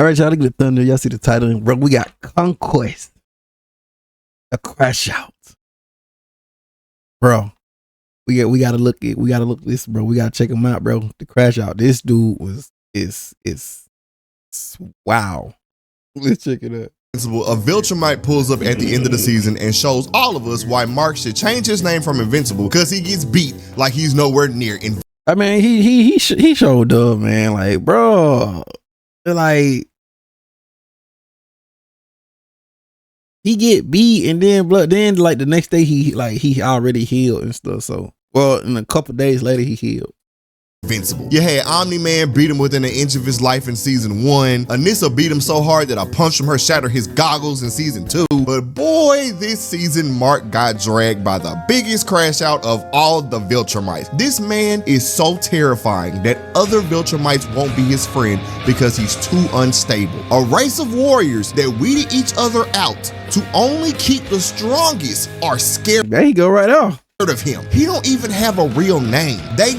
All right, y'all, look at the thunder. Y'all see the title, bro. We got Conquest, a Crashout, bro. We gotta look this, bro. We gotta check him out, bro. The Crashout. This dude is wow. Let's check it out. A Viltrumite pulls up at the end of the season and shows all of us why Mark should change his name from Invincible, because he gets beat like he's nowhere near Invincible. I mean, he showed up, man. Like, bro, like he get beat and then like the next day he already healed and stuff. So, well, in a couple days later he healed. Invincible. You had Omni-Man beat him within an inch of his life in season 1. Anissa beat him so hard that a punch from her shattered his goggles in season 2. But boy, this season Mark got dragged by the biggest crash out of all the Viltrumites. This man is so terrifying that other Viltrumites won't be his friend because he's too unstable. A race of warriors that weeded each other out to only keep the strongest are scared. There you go, right off. Of him. He don't even have a real name. They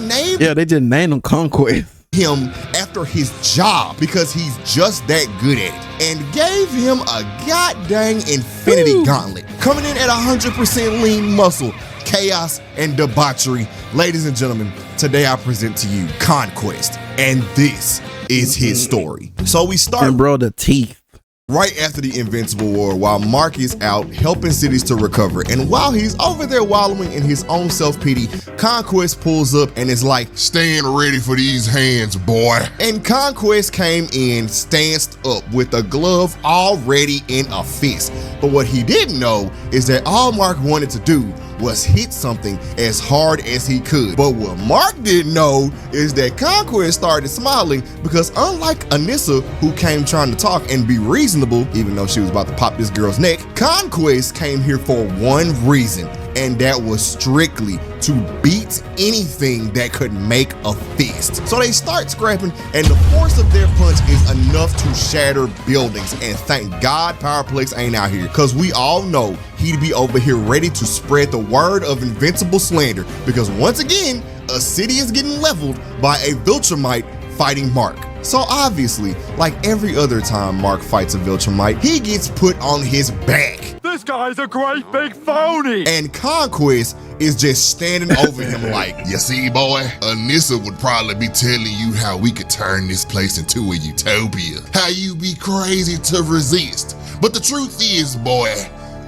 just named him Conquest. Him after his job because he's just that good at it, and gave him a goddamn infinity gauntlet, coming in at 100% lean muscle, chaos, and debauchery. Ladies and gentlemen, today I present to you Conquest, and this is his story. So we start, and bro, the teeth. Right after the Invincible War, while Mark is out helping cities to recover, and while he's over there wallowing in his own self-pity, Conquest pulls up and is like, "Stand ready for these hands, boy." And Conquest came in stanced up with a glove already in a fist. But what he didn't know is that all Mark wanted to do was hit something as hard as he could. But what Mark didn't know is that Conquest started smiling because unlike Anissa, who came trying to talk and be reasonable, even though she was about to pop this girl's neck, Conquest came here for one reason, and that was strictly to beat anything that could make a fist. So they start scrapping, and the force of their punch is enough to shatter buildings. And thank God Powerplex ain't out here, because we all know he'd be over here ready to spread the word of Invincible slander, because once again, a city is getting leveled by a Viltrumite fighting Mark. So obviously, like every other time Mark fights a Viltrumite, he gets put on his back. This guy's a great big phony! And Conquest is just standing over him like, "You see, boy, Anissa would probably be telling you how we could turn this place into a utopia. How you be crazy to resist. But the truth is, boy,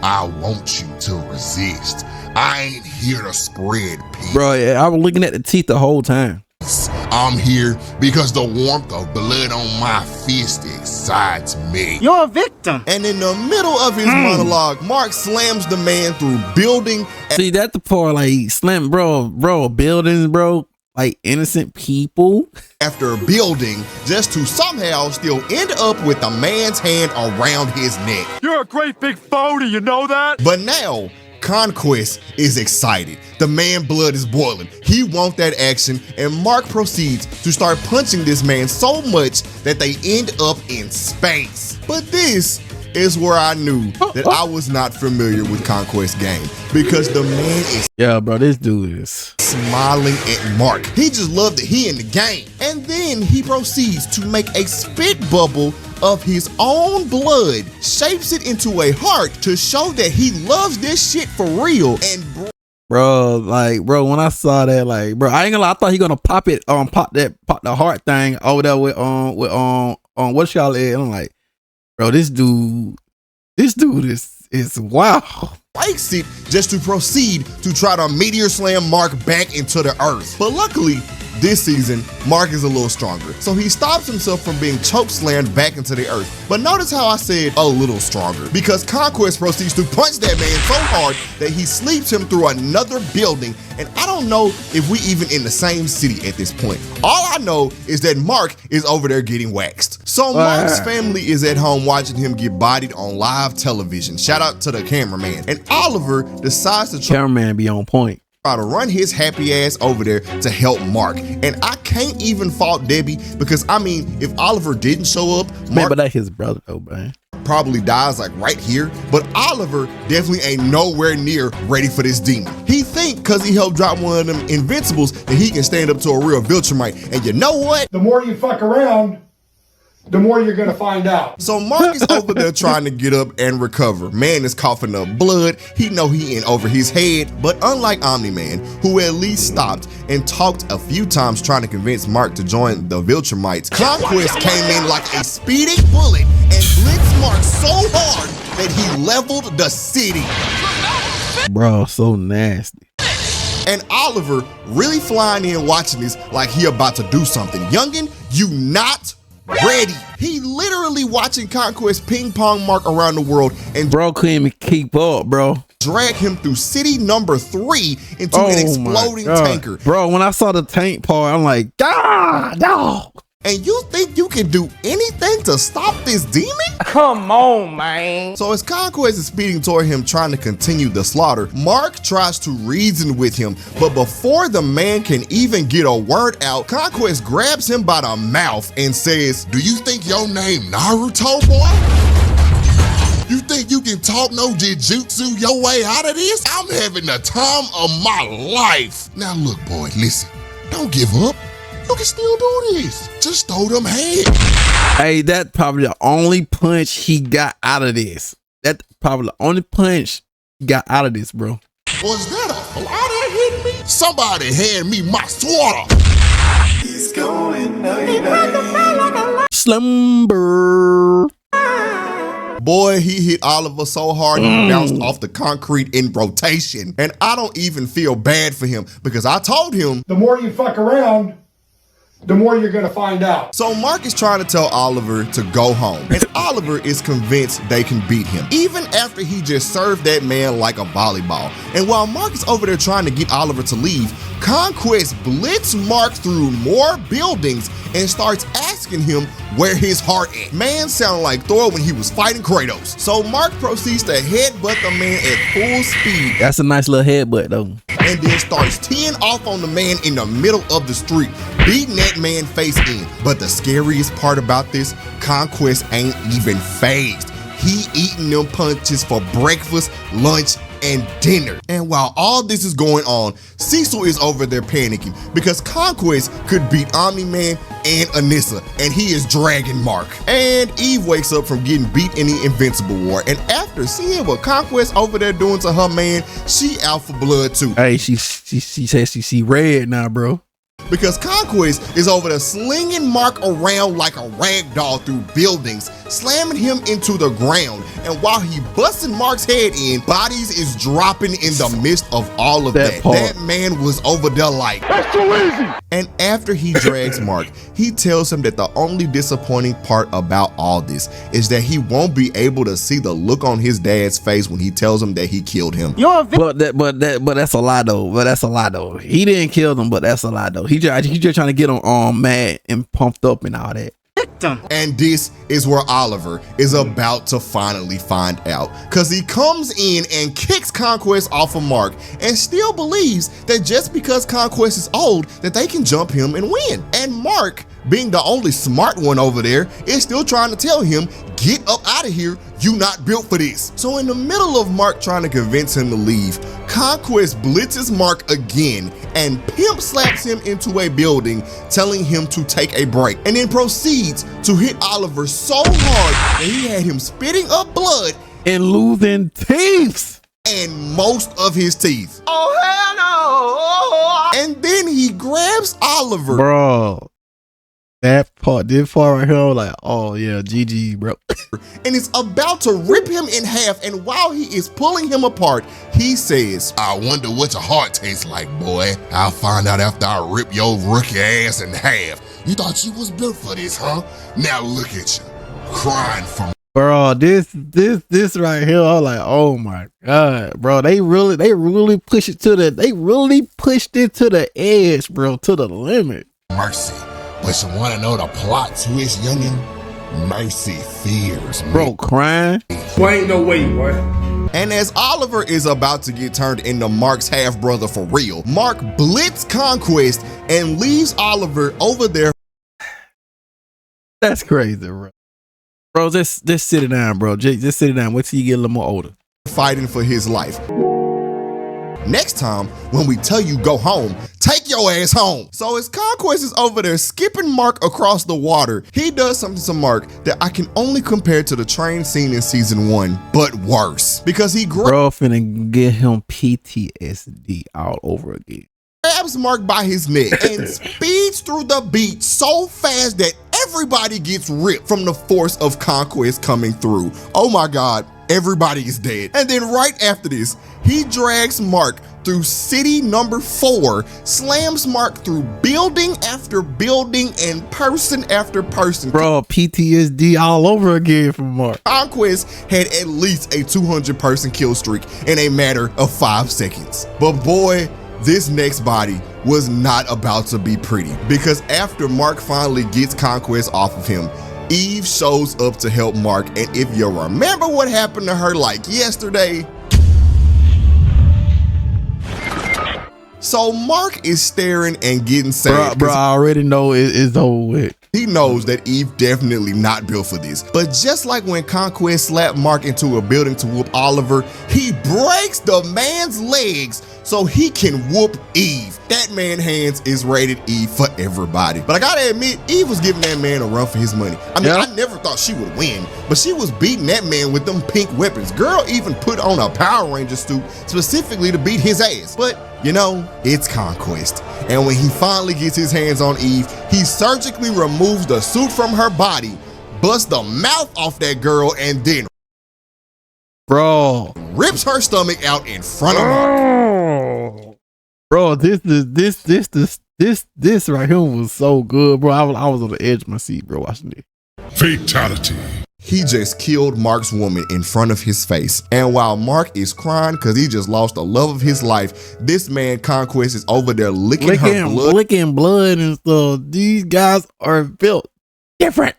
I want you to resist. I ain't here to spread peace. Bro, yeah, I was looking at the teeth the whole time. I'm here because the warmth of blood on my fist excites me." You're a victim. And in the middle of his monologue, Mark slams the man through building. See, that's the part, like, slam, bro, buildings, bro, like innocent people. After building, just to somehow still end up with the man's hand around his neck. You're a great big phony, you know that? But now, Conquest is excited. The man blood is boiling. He wants that action, and Mark proceeds to start punching this man so much that they end up in space. But this is where I knew that I was not familiar with Conquest game, because the man is bro, this dude is smiling at Mark. He just loved that he in the game. And then he proceeds to make a spit bubble of his own blood, shapes it into a heart to show that he loves this shit for real. And bro, when I saw that, like, bro, I ain't gonna lie, I thought he gonna pop the heart thing over there with what y'all at. I'm like, bro, this dude is wow. Breaks it just to proceed to try to meteor slam Mark back into the earth. But luckily, this season, Mark is a little stronger, so he stops himself from being choke slammed back into the earth. But notice how I said a little stronger, because Conquest proceeds to punch that man so hard that he sleeps him through another building, and I don't know if we even in the same city at this point. All I know is that Mark is over there getting waxed. So Mark's family is at home watching him get bodied on live television. Shout out to the cameraman. And Oliver decides to cameraman be on point. Try to run his happy ass over there to help Mark. And I can't even fault Debbie, because I mean, if Oliver didn't show up, Mark, man, but that's his brother though, man, probably dies like right here. But Oliver definitely ain't nowhere near ready for this demon. He think because he helped drop one of them Invincibles that he can stand up to a real Viltrumite. And you know what? The more you fuck around, the more you're gonna find out. So Mark is over there trying to get up and recover. Man is coughing up blood. He know he in over his head. But unlike Omni-Man, who at least stopped and talked a few times trying to convince Mark to join the Viltrumites, Conquest came in like a speeding bullet and blitzed Mark so hard that he leveled the city. Bro, so nasty. And Oliver really flying in watching this like he about to do something. Youngin, you not ready. He literally watching Conquest ping pong Mark around the world and Bro couldn't even keep up, bro. drag him through city number 3 into an exploding tanker. Bro, when I saw the tank part, I'm like, God, dog. And you think you can do anything to stop this demon? Come on, man. So as Conquest is speeding toward him trying to continue the slaughter, Mark tries to reason with him, but before the man can even get a word out, Conquest grabs him by the mouth and says, Do you think your name Naruto, boy? You think you can talk no jujutsu your way out of this? I'm having the time of my life. Now look, boy, listen. Don't give up. You can still do this. Just throw them hands. Hey, that's probably the only punch he got out of this. That's probably the only punch he got out of this, bro. Was that a fly that hit me? Somebody hand me my swatter. He's going night-night. Slumber. boy, he hit Oliver so hard he bounced off the concrete in rotation. And I don't even feel bad for him because I told him, the more you fuck around, the more you're gonna find out. So Mark is trying to tell Oliver to go home, and Oliver is convinced they can beat him, even after he just served that man like a volleyball. And while Mark is over there trying to get Oliver to leave, Conquest blitz Mark through more buildings and starts asking him where his heart is. Man sounded like Thor when he was fighting Kratos. So Mark proceeds to headbutt the man at full speed. That's a nice little headbutt though. And then starts teeing off on the man in the middle of the street, beating that man face in. But the scariest part about this, Conquest ain't even phased. He eating them punches for breakfast, lunch, and dinner. And while all this is going on, Cecil is over there panicking because Conquest could beat Omni-Man and Anissa, and he is dragging Mark. And Eve wakes up from getting beat in the Invincible War, and after seeing what Conquest over there doing to her man, she out for blood too. Hey, she says she see red now, bro. Because Conquest is over there slinging Mark around like a rag doll through buildings, slamming him into the ground. And while he busting Mark's head in, bodies is dropping in the midst of all of that. That man was over there like, that's too easy. And after he drags Mark, he tells him that the only disappointing part about all this is that he won't be able to see the look on his dad's face when he tells him that he killed him. But that's a lie though. But that's a lie though. He didn't kill them, but that's a lie though. He just trying to get him mad and pumped up and all that. And this is where Oliver is about to finally find out, because he comes in and kicks Conquest off of Mark and still believes that just because Conquest is old that they can jump him and win. And Mark, being the only smart one over there, is still trying to tell him, get up out of here, you not built for this. So in the middle of Mark trying to convince him to leave, Conquest blitzes Mark again and pimp slaps him into a building, telling him to take a break, and then proceeds to hit Oliver so hard that he had him spitting up blood and losing teeth and most of his teeth. Oh, hell no. And then he grabs Oliver. Bro, this part right here, I'm like, oh yeah, GG, bro. And is about to rip him in half, and while he is pulling him apart, he says, I wonder what your heart tastes like, boy. I'll find out after I rip your rookie ass in half. You thought you was built for this, huh? Now look at you, crying for Bro, this right here, I'm like, oh my god, bro. They really pushed it to the edge, bro, to the limit. mercy. But you want to know the plot twist, youngin'? Mercy fears me. Bro, crying. Boy, ain't no way, boy. And as Oliver is about to get turned into Mark's half-brother for real, Mark blitz Conquest and leaves Oliver over there. That's crazy, bro. Bro, just sit it down, bro. Just sit it down. Wait till you get a little more older. Fighting for his life. Next time, when we tell you go home, take your ass home. So as Conquest is over there skipping Mark across the water, he does something to Mark that I can only compare to the train scene in season 1, but worse. Because he Bro finna get him PTSD all over again. grabs Mark by his neck and speeds through the beach so fast that everybody gets ripped from the force of Conquest coming through. Oh my God, everybody is dead. And then right after this, he drags Mark through city number 4, slams Mark through building after building and person after person. Bro, PTSD all over again from Mark. Conquest had at least a 200-person kill streak in a matter of 5 seconds. But boy, this next body was not about to be pretty, because after Mark finally gets Conquest off of him, Eve shows up to help Mark, and if you remember what happened to her like yesterday, so Mark is staring and getting sad. Bro, I already know it's over with. He knows that Eve definitely not built for this. But just like when Conquest slapped Mark into a building to whoop Oliver, he breaks the man's legs so he can whoop Eve. That man hands is rated E for everybody. But I gotta admit, Eve was giving that man a run for his money. I mean, I never thought she would win, but she was beating that man with them pink weapons. Girl even put on a Power Ranger suit specifically to beat his ass. But you know, it's Conquest. And when he finally gets his hands on Eve, he surgically removes the suit from her body, busts the mouth off that girl, and then rips her stomach out in front of Mark. Bro, this right here was so good, bro. I was on the edge of my seat, bro, watching it. Fatality. He just killed Mark's woman in front of his face. And while Mark is crying because he just lost the love of his life, this man Conquest is over there licking blood and stuff. These guys are built different.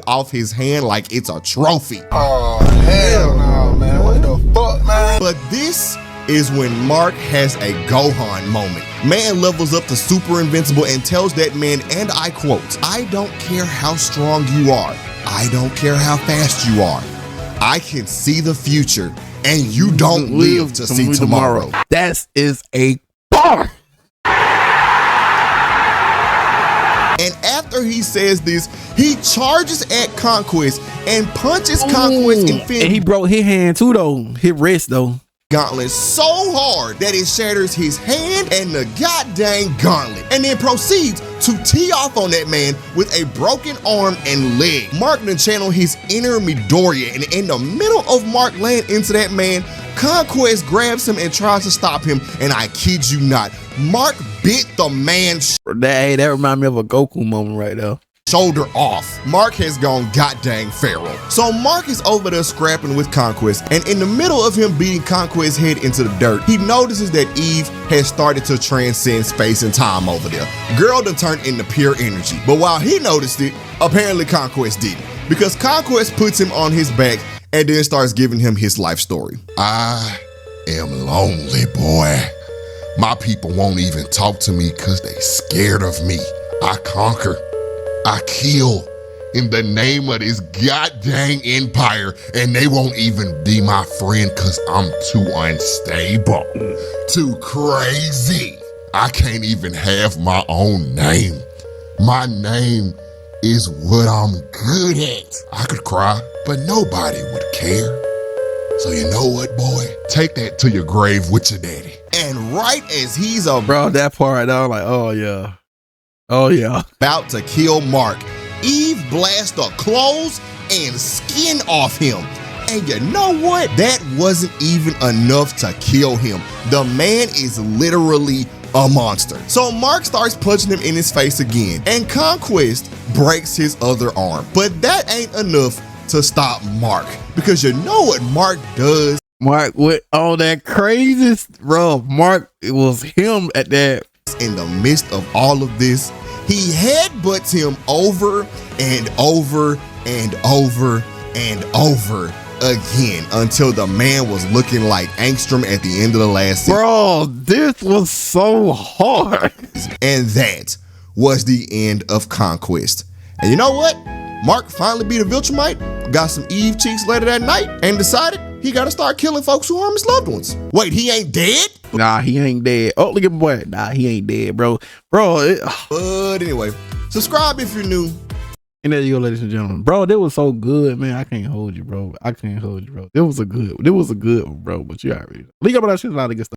Off his hand like it's a trophy. Oh, hell no, man. What the fuck, man? But this is when Mark has a Gohan moment. Man levels up to Super Invincible and tells that man, and I quote, "I don't care how strong you are. I don't care how fast you are. I can see the future, and you don't live to see tomorrow." That is a bar. And after he says this, he charges at Conquest and punches Conquest in And he broke his hand too, though. His wrist, though. Gauntlet so hard that it shatters his hand and the goddamn gauntlet, and then proceeds to tee off on that man with a broken arm and leg. Mark then channeled his inner Midoriya, and in the middle of Mark laying into that man, Conquest grabs him and tries to stop him, and I kid you not, Mark bit the man's that reminds me of a Goku moment right there. shoulder off. Mark has gone goddamn feral. So Mark is over there scrapping with Conquest, and in the middle of him beating Conquest's head into the dirt, he notices that Eve has started to transcend space and time over there. Girl done turned into pure energy. But while he noticed it, apparently Conquest didn't, because Conquest puts him on his back and then starts giving him his life story. I am lonely, boy. My people won't even talk to me because they scared of me. I conquer. I kill in the name of this goddamn empire, and they won't even be my friend because I'm too unstable, too crazy. I can't even have my own name. My name is what I'm good at. I could cry, but nobody would care. So you know what, boy? Take that to your grave with your daddy. And right as he's Bro, that part, I was like, oh yeah. Oh yeah. about to kill Mark, Eve blasts the clothes and skin off him. And you know what? That wasn't even enough to kill him. The man is literally a monster. So Mark starts punching him in his face again, and Conquest breaks his other arm. But that ain't enough to stop Mark, because you know what Mark does? Mark with all that crazy, bro. Mark, it was him at that. In the midst of all of this, he headbutts him over and over and over and over again until the man was looking like Angstrom at the end of the last season. Bro, this was so hard. And that was the end of Conquest. And you know what? Mark finally beat a Viltrumite, got some Eve cheeks later that night, and decided he got to start killing folks who harm his loved ones. Wait, he ain't dead? Nah, he ain't dead. Oh, look at my boy. Nah, he ain't dead, bro. But anyway, subscribe if you're new. And there you go, ladies and gentlemen. Bro, that was so good, man. I can't hold you, bro. I can't hold you, bro. It was a good one, bro. But you already know. League up on that shit, a lot of good stuff.